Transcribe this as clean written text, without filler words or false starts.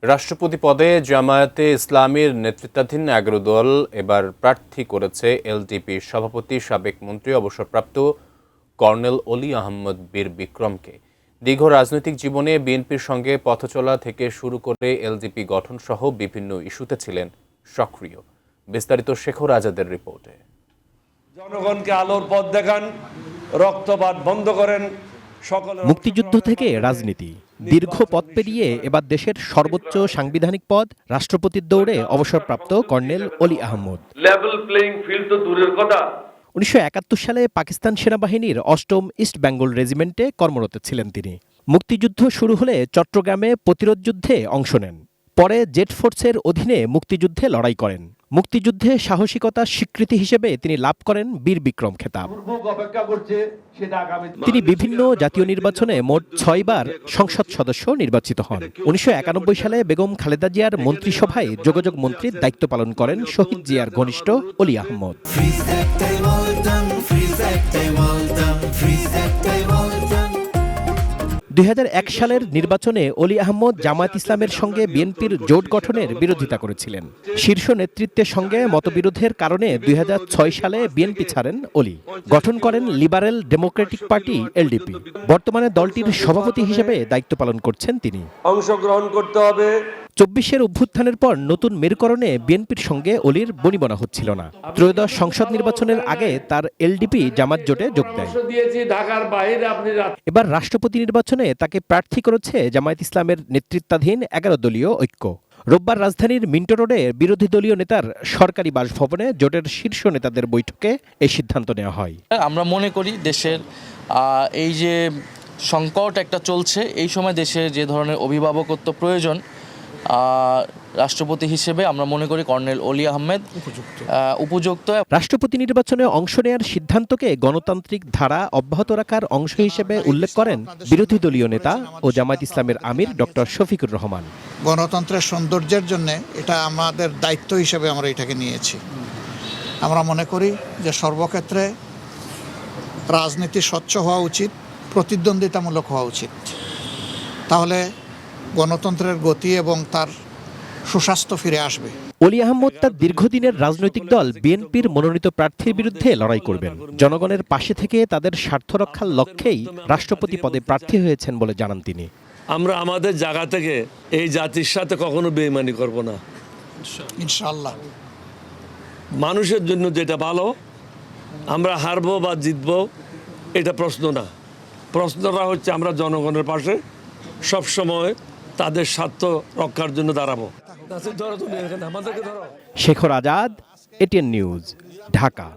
রাষ্ট্রপতি পদে জামায়াতে ইসলামীর নেতৃত্বাধীন ১১ দল এবার প্রার্থী করেছে এলডিপি সভাপতি সাবেক মন্ত্রী অবসরপ্রাপ্ত কর্নেল অলি আহমদ বীর বিক্রমকে। দীর্ঘ রাজনৈতিক জীবনে বিএনপির সঙ্গে পথচলা থেকে শুরু করে এলডিপি গঠনসহ বিভিন্ন ইস্যুতে ছিলেন সক্রিয়। বিস্তারিত শেখর আজাদের রিপোর্টে। জনগণকে আলোর পথ দেখান, রক্তপাত বন্ধ করেন। মুক্তিযুদ্ধ থেকে রাজনীতি, দীর্ঘ পথ পেরিয়ে এবার দেশের সর্বোচ্চ সাংবিধানিক পদ রাষ্ট্রপতির দৌড়ে অবসরপ্রাপ্ত কর্নেল অলি আহমদ। লেভেল প্লেইং ফিল্ড তো দূরের কথা। ১৯৭১ সালে পাকিস্তান সেনাবাহিনীর ৮ম ইস্ট বেঙ্গল রেজিমেন্টে কর্মরত ছিলেন তিনি। মুক্তিযুদ্ধ শুরু হলে চট্টগ্রামে প্রতিরোধ যুদ্ধে অংশ নেন। পরে জেট ফোর্সের অধীনে মুক্তিযুদ্ধে লড়াই করেন। মুক্তিযুদ্ধে সাহসিকতার স্বীকৃতি হিসেবে তিনি লাভ করেন বীর বিক্রম খেতাব। তিনি বিভিন্ন জাতীয় নির্বাচনে মোট ৬ বার সংসদ সদস্য নির্বাচিত হন। ১৯৯১ সালে বেগম খালেদা জিয়ার মন্ত্রিসভায় যোগাযোগ মন্ত্রীর দায়িত্ব পালন করেন শহীদ জিয়ার ঘনিষ্ঠ অলি আহমদ। ২০০১ সালের নির্বাচনে অলি আহমদ জামায়াত ইসলামের সঙ্গে বিএনপির জোট গঠনের বিরোধিতা করেছিলেন। শীর্ষ নেতৃত্বের সঙ্গে মতবিরোধের কারণে ২০০৬ সালে বিএনপি ছাড়েন অলি। গঠন করেন লিবারেল ডেমোক্রেটিক পার্টি এলডিপি। বর্তমানে দলটির সভাপতি হিসেবে দায়িত্ব পালন করছেন তিনি। অংশগ্রহণ করতে হবে। ২৪-এর অভ্যুত্থানের পর নতুন মেরুকরণে বিএনপির সঙ্গে অলির বনিবনা হচ্ছিল না। ত্রয়োদশ সংসদ নির্বাচনের আগে তার এলডিপি জামাত জোটে যোগ দেয়। এবার রাষ্ট্রপতি নির্বাচনে তাকে প্রার্থী করেছে জামায়াত ইসলামের নেতৃত্বাধীন ১১ দলীয় ঐক্য। রোববার রাজধানীর মিন্টো রোডে বিরোধী দলীয় নেতার সরকারি বাসভবনে জোটের শীর্ষ নেতাদের বৈঠকে এই সিদ্ধান্ত নেওয়া হয়। আমরা মনে করি দেশের এই যে সংকট একটা চলছে, এই সময় দেশে যে ধরনের অভিভাবকত্ব প্রয়োজন, রাষ্ট্রপতি হিসেবে আমরা মনে করি কর্নেল অলি আহমেদ উপযুক্ত। রাষ্ট্রপতি নির্বাচনে অংশ নেয়ার সিদ্ধান্তকে গণতান্ত্রিক ধারা অব্যাহত রাখার অংশ হিসেবে উল্লেখ করেন বিরোধী দলীয় নেতা ও জামায়াত ইসলামের আমির ডক্টর শফিকুর রহমান। গণতন্ত্রের সৌন্দর্যের জন্য এটা আমাদের দায়িত্ব হিসেবে আমরা এটাকে নিয়েছি। আমরা মনে করি যে সর্বক্ষেত্রে রাজনীতি স্বচ্ছ হওয়া উচিত, প্রতিদ্বন্দ্বিতামূলক হওয়া উচিত। তাহলে গণতন্ত্রের গতি এবং তার সুস্বাস্থ্য ফিরে আসবে। অলি আহমদ তার দীর্ঘদিনের রাজনৈতিক দল বিএনপির মনোনীত প্রার্থীর বিরুদ্ধে লড়াই করবেন। জনগণের পাশে থেকে তাদের স্বার্থ রক্ষার লক্ষ্যেই রাষ্ট্রপতি পদে প্রার্থী হয়েছেন বলে জানান তিনি। আমরা আমাদের জায়গা থেকে এই জাতির সাথে কখনো বেইমানি করব না, ইনশাআল্লাহ। মানুষের জন্য যেটা ভালো, আমরা হারবো বা জিতবো এটা প্রশ্ন না। প্রশ্নটা হচ্ছে আমরা জনগণের পাশে সবসময় তাদের স্বার্থ রক্ষার জন্য দাঁড়াবো। Shekhar Azad, ATN news, Dhaka.